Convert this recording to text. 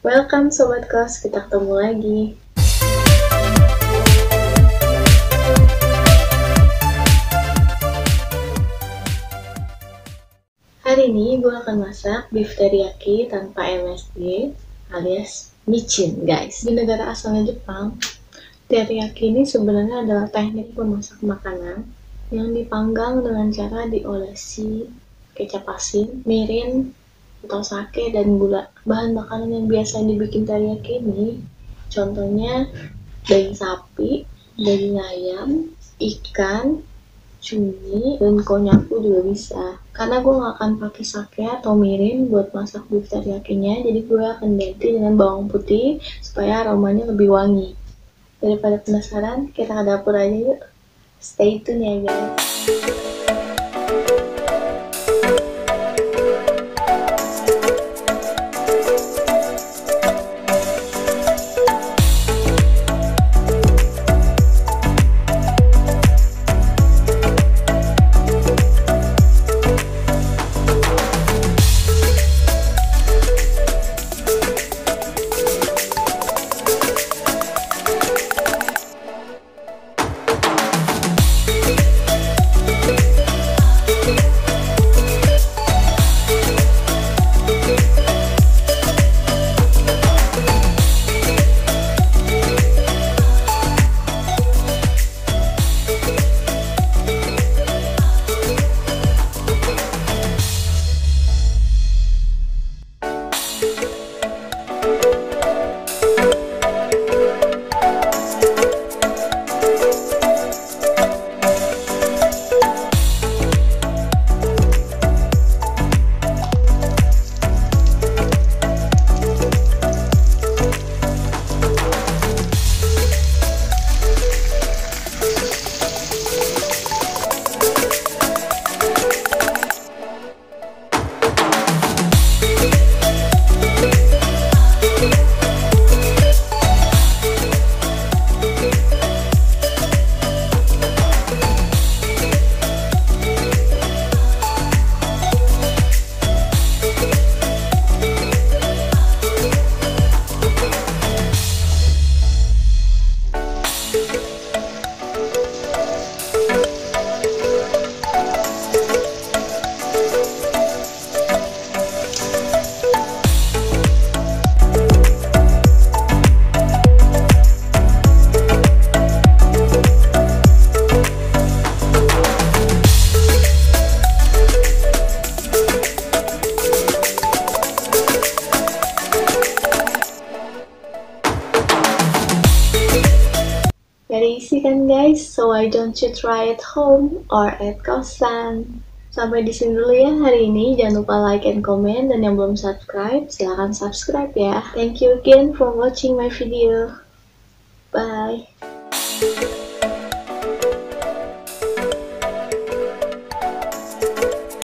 Welcome Sobat Kos, kita ketemu lagi. Hari ini gue akan masak beef teriyaki tanpa MSG alias micin guys. Di negara asalnya Jepang, teriyaki ini sebenarnya adalah teknik memasak makanan yang dipanggang dengan cara diolesi kecap asin, mirin, atau sake, dan gula. Bahan makanan yang biasa dibikin teriyaki ini contohnya daging sapi, daging ayam, ikan, cumi, dan konyaku juga bisa. Karena gue gak akan pakai sake atau mirin buat masak beef teriyakinya, jadi gue akan ganti dengan bawang putih supaya aromanya lebih wangi. Daripada penasaran, kita ke dapur aja yuk. Stay tune ya guys. Gak isi kan guys, so why don't you try at home or at kosan. Sampai di sini dulu ya hari ini. Jangan lupa like and comment, dan yang belum subscribe silahkan subscribe ya. Thank you again for watching my video. Bye.